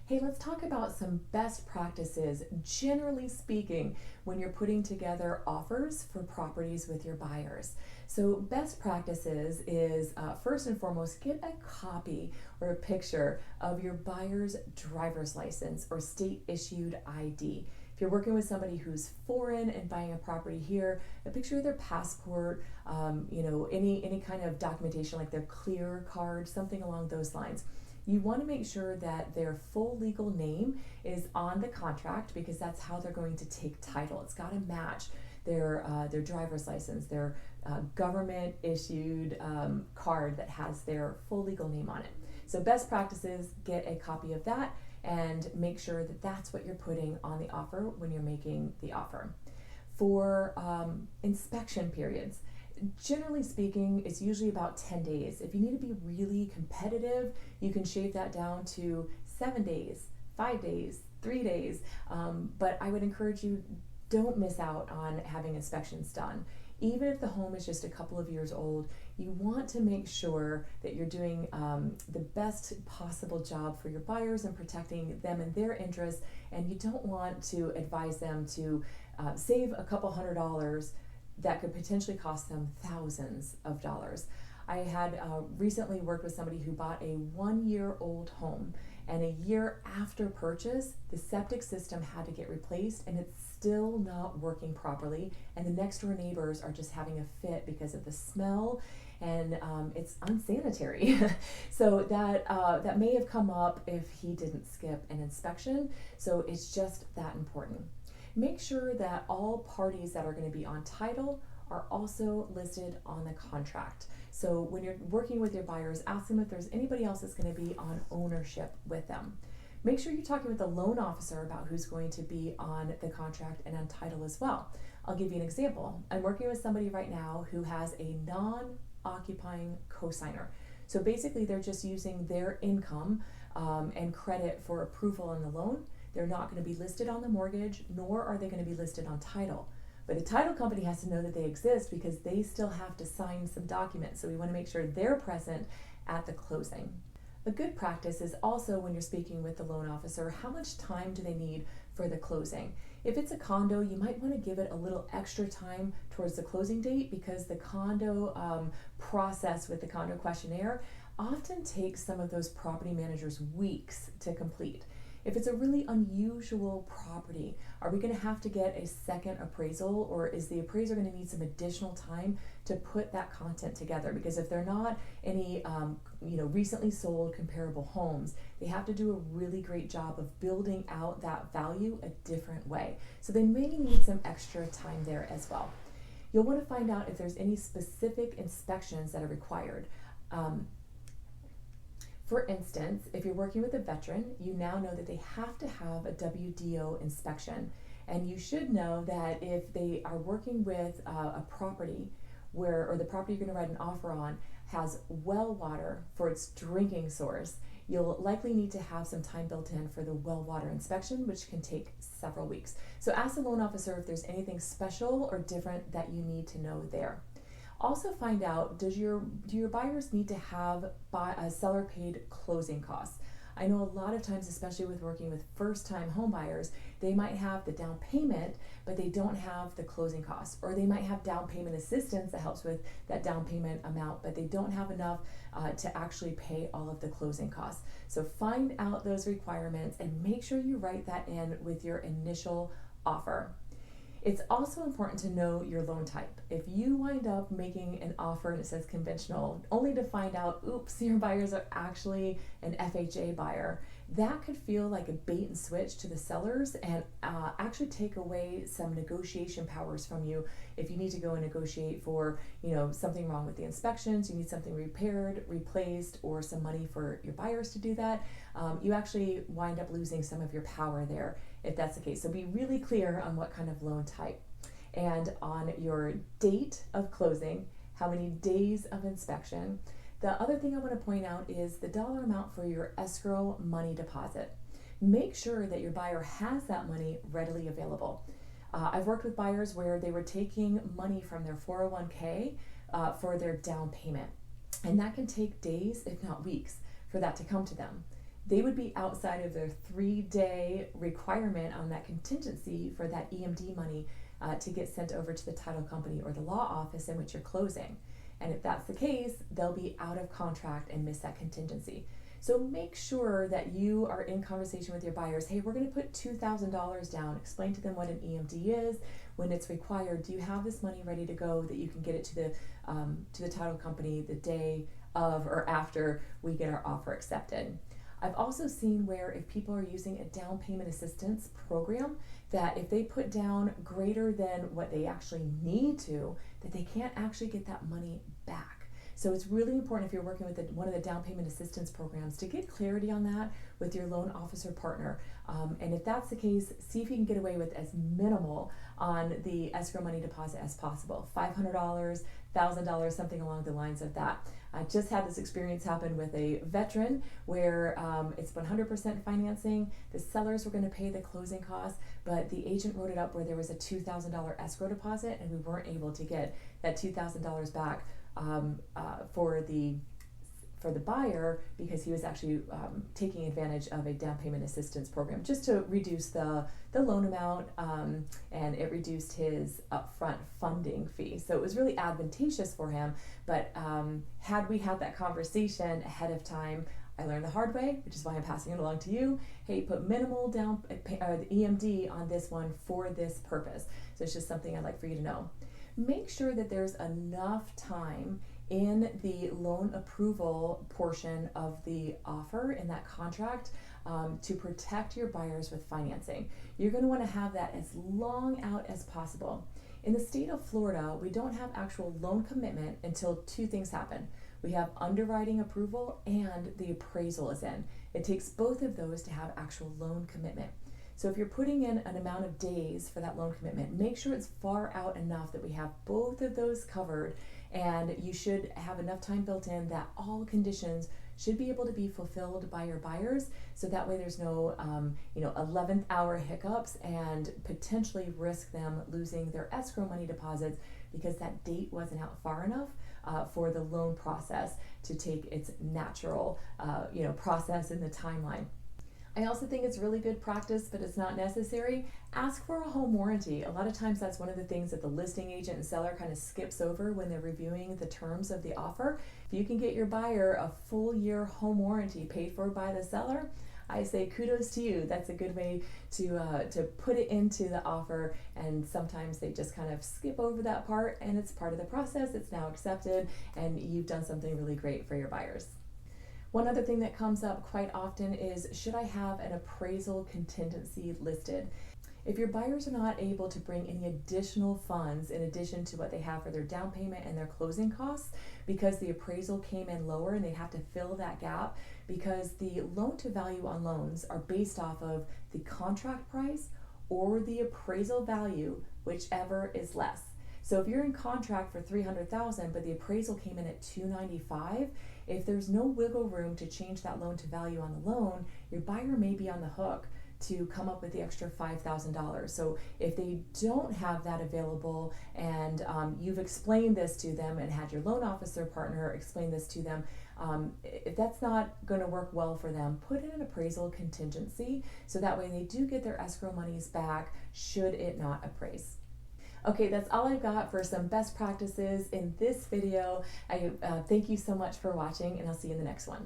Hey, let's talk about some best practices, generally speaking, when you're putting together offers for properties with your buyers. So best practices is first and foremost, get a copy or a picture of your buyer's driver's license or state issued ID. If you're working with somebody who's foreign and buying a property here, a picture of their passport, any kind of documentation like their clear card, something along those lines. You want to make sure that their full legal name is on the contract because that's how they're going to take title. It's got to match their driver's license, their government issued card that has their full legal name on it. So best practices, get a copy of that and make sure that that's what you're putting on the offer when you're making the offer. For inspection periods, generally speaking, it's usually about 10 days. If you need to be really competitive, you can shave that down to 7 days, 5 days, 3 days. But I would encourage you, don't miss out on having inspections done. Even if the home is just a couple of years old, you want to make sure that you're doing the best possible job for your buyers and protecting them and their interests. And you don't want to advise them to save a couple $100 that could potentially cost them thousands of dollars. I had recently worked with somebody who bought a 1-year-old home, and a year after purchase, the septic system had to get replaced, and it's still not working properly, and the next door neighbors are just having a fit because of the smell, and it's unsanitary. So that may have come up if he didn't skip an inspection, so it's just that important. Make sure that all parties that are going to be on title are also listed on the contract. So when you're working with your buyers, ask them if there's anybody else that's going to be on ownership with them. Make sure you're talking with the loan officer about who's going to be on the contract and on title as well. I'll give you an example. I'm working with somebody right now who has a non-occupying cosigner. So basically they're just using their income and credit for approval on the loan. They're not going to be listed on the mortgage, nor are they going to be listed on title. But the title company has to know that they exist because they still have to sign some documents. So we want to make sure they're present at the closing. A good practice is also when you're speaking with the loan officer, how much time do they need for the closing? If it's a condo, you might want to give it a little extra time towards the closing date because the condo process with the condo questionnaire often takes some of those property managers weeks to complete. If it's a really unusual property, are we going to have to get a second appraisal, or is the appraiser going to need some additional time to put that content together? Because if they're not any recently sold comparable homes, they have to do a really great job of building out that value a different way. So they may need some extra time there as well. You'll want to find out if there's any specific inspections that are required. For instance, if you're working with a veteran, you now know that they have to have a WDO inspection. And you should know that if they are working with a property or the property you're going to write an offer on has well water for its drinking source, you'll likely need to have some time built in for the well water inspection, which can take several weeks. So ask the loan officer if there's anything special or different that you need to know there. Also find out, do your buyers need to have a seller paid closing costs? I know a lot of times, especially with working with first-time home buyers, they might have the down payment, but they don't have the closing costs. Or they might have down payment assistance that helps with that down payment amount, but they don't have enough to actually pay all of the closing costs. So find out those requirements and make sure you write that in with your initial offer. It's also important to know your loan type. If you wind up making an offer and it says conventional, only to find out, oops, your buyers are actually an FHA buyer, that could feel like a bait and switch to the sellers and actually take away some negotiation powers from you. If you need to go and negotiate for, something wrong with the inspections, you need something repaired, replaced, or some money for your buyers to do that, you actually wind up losing some of your power there if that's the case. So be really clear on what kind of loan type and on your date of closing, how many days of inspection. The other thing I want to point out is the dollar amount for your escrow money deposit. Make sure that your buyer has that money readily available. I've worked with buyers where they were taking money from their 401k for their down payment, and that can take days, if not weeks, for that to come to them. they would be outside of their 3-day requirement on that contingency for that EMD money to get sent over to the title company or the law office in which you're closing. And if that's the case, they'll be out of contract and miss that contingency. So make sure that you are in conversation with your buyers. Hey, we're going to put $2,000 down. Explain to them what an EMD is, when it's required. Do you have this money ready to go that you can get it to the title company the day of or after we get our offer accepted? I've also seen where if people are using a down payment assistance program, that if they put down greater than what they actually need to, that they can't actually get that money back. So it's really important if you're working with one of the down payment assistance programs to get clarity on that with your loan officer partner. And if that's the case, see if you can get away with as minimal on the escrow money deposit as possible. $500, $1,000, something along the lines of that. I just had this experience happen with a veteran where it's 100% financing. The sellers were going to pay the closing costs, but the agent wrote it up where there was a $2,000 escrow deposit, and we weren't able to get that $2,000 back for the buyer because he was actually taking advantage of a down payment assistance program just to reduce the loan amount, and it reduced his upfront funding fee. So it was really advantageous for him, but had we had that conversation ahead of time, I learned the hard way, which is why I'm passing it along to you. Hey, put minimal down the EMD on this one for this purpose. So it's just something I'd like for you to know. Make sure that there's enough time in the loan approval portion of the offer in that contract to protect your buyers with financing. You're going to want to have that as long out as possible. In the state of Florida, we don't have actual loan commitment until two things happen. We have underwriting approval and the appraisal is in. It takes both of those to have actual loan commitment. So if you're putting in an amount of days for that loan commitment, make sure it's far out enough that we have both of those covered, and you should have enough time built in that all conditions should be able to be fulfilled by your buyers, so that way there's no 11th hour hiccups and potentially risk them losing their escrow money deposits because that date wasn't out far enough for the loan process to take its natural process in the timeline. I also think it's really good practice, but it's not necessary. Ask for a home warranty. A lot of times that's one of the things that the listing agent and seller kind of skips over when they're reviewing the terms of the offer. If you can get your buyer a full year home warranty paid for by the seller, I say kudos to you. That's a good way to put it into the offer, and sometimes they just kind of skip over that part, and it's part of the process. It's now accepted, and you've done something really great for your buyers. One other thing that comes up quite often is, should I have an appraisal contingency listed? If your buyers are not able to bring any additional funds in addition to what they have for their down payment and their closing costs, because the appraisal came in lower and they have to fill that gap, because the loan to value on loans are based off of the contract price or the appraisal value, whichever is less. So if you're in contract for $300,000, but the appraisal came in at $295,000, if there's no wiggle room to change that loan to value on the loan, your buyer may be on the hook to come up with the extra $5,000. So if they don't have that available, and you've explained this to them and had your loan officer partner explain this to them, if that's not going to work well for them, put in an appraisal contingency so that way they do get their escrow monies back should it not appraise. Okay, that's all I've got for some best practices in this video. I thank you so much for watching, and I'll see you in the next one.